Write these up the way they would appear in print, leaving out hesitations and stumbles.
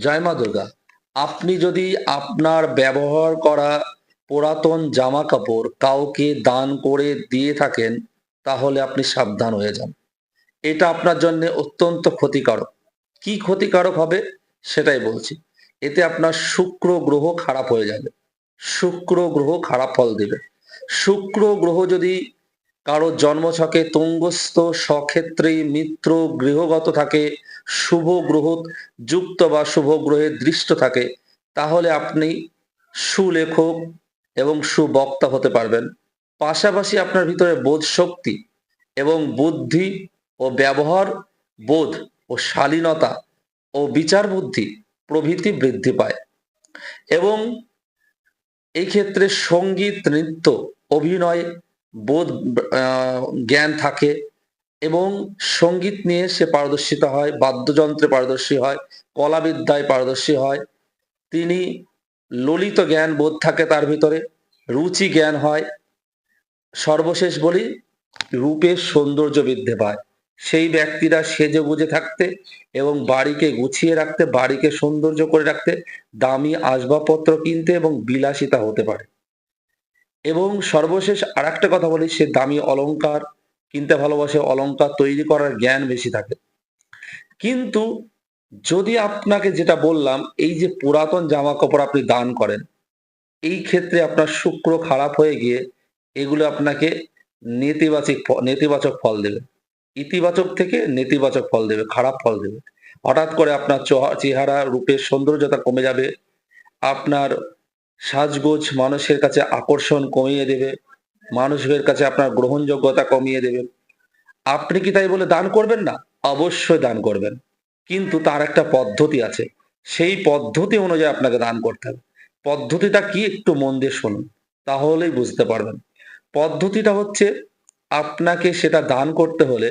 জয় মা দুর্গা। আপনি যদি আপনার ব্যবহার করা পুরাতন জামা কাপড় কাউকে দান করে দিয়ে থাকেন, তাহলে আপনি সাবধান হয়ে যান। এটা আপনার জন্য অত্যন্ত ক্ষতিকারক। কি ক্ষতিকারক হবে সেটাই বলছি। এতে আপনার শুক্র গ্রহ খারাপ হয়ে যাবে। শুক্র গ্রহ খারাপ ফল দিবে। শুক্র গ্রহ যদি কারো জন্মছকে তুঙ্গস্থ স্বক্ষেত্রে মিত্র গৃহগত থাকে, শুভ গ্রহ যুক্ত বা শুভ গ্রহে দৃষ্ট থাকে, তাহলে আপনি সুলেখক এবং সুবক্তা হতে পারবেন। পাশাপাশি আপনার ভিতরে বোধ শক্তি এবং বুদ্ধি ও ব্যবহার বোধ ও শালীনতা ও বিচার বুদ্ধি প্রভৃতি বৃদ্ধি পায় এবং এই ক্ষেত্রে সঙ্গীত, নৃত্য, অভিনয় বোধ জ্ঞান থাকে এবং সঙ্গীত নিয়ে সে পারদর্শিতা হয়, বাদ্যযন্ত্রে পারদর্শী হয়, কলাবিদ্যায় পারদর্শী হয়। তিনি ললিত জ্ঞান বোধ থাকে তার ভিতরে, রুচি জ্ঞান হয়। সর্বশেষ বলি, রূপের সৌন্দর্য বৃদ্ধি পায়। সেই ব্যক্তিরা সেজে গুজে থাকতে এবং বাড়িকে গুছিয়ে রাখতে, বাড়িকে সৌন্দর্য করে রাখতে, দামি আসবাবপত্র কিনতে এবং বিলাসিতা হতে পারে। এবং সর্বশেষ আরেকটা কথা বলি, সে দামি অলংকার কিনতে ভালোবাসে, অলংকার তৈরি করার জ্ঞান বেশি থাকে। কিন্তু যদি আপনাকে যেটা বললাম, এই যে পুরাতন জামা কাপড় আপনি দান করেন, এই ক্ষেত্রে আপনার শুক্র খারাপ হয়ে গিয়ে এগুলো আপনাকে নেতিবাচক ফল দেবে। ইতিবাচক থেকে নেতিবাচক ফল দেবে, খারাপ ফল দেবে। হঠাৎ করে আপনার চেহারা রূপের সৌন্দর্যতা কমে যাবে। আপনার সাজগোজ মানুষের কাছে আকর্ষণ কমিয়ে দেবে। মানুষের কাছে আপনার গ্রহণযোগ্যতা কমিয়ে দেবে। আপনি কি তাই বলে দান করবেন না? অবশ্যই দান করবেন। কিন্তু তার একটা পদ্ধতি আছে। সেই পদ্ধতি অনুযায়ী আপনাকে দান করতে হবে। পদ্ধতিটা কি একটু মন দিয়ে শুনুন। তাহলেই বুঝতে পারবেন। পদ্ধতিটা হচ্ছে, আপনাকে সেটা দান করতে হলে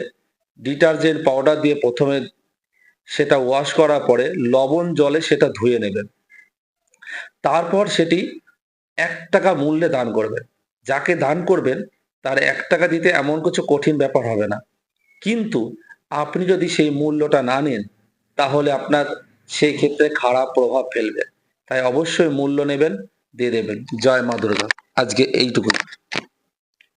ডিটারজেন্ট পাউডার দিয়ে প্রথমে সেটা ওয়াশ করার পরে লবণ জলে সেটা ধুয়ে নেবেন। তারপর সেটি ৳১ মূল্যে দান করবেন। যাকে দান করবেন তার ৳১ দিতে এমন কিছু কঠিন ব্যাপার হবে না। কিন্তু আপনি যদি সেই মূল্যটা না নেন, তাহলে আপনার সেই ক্ষেত্রে খারাপ প্রভাব ফেলবে। তাই অবশ্যই মূল্য নেবেন, দিয়ে দেবেন। জয় মা দুর্গা। আজকে এইটুকুই।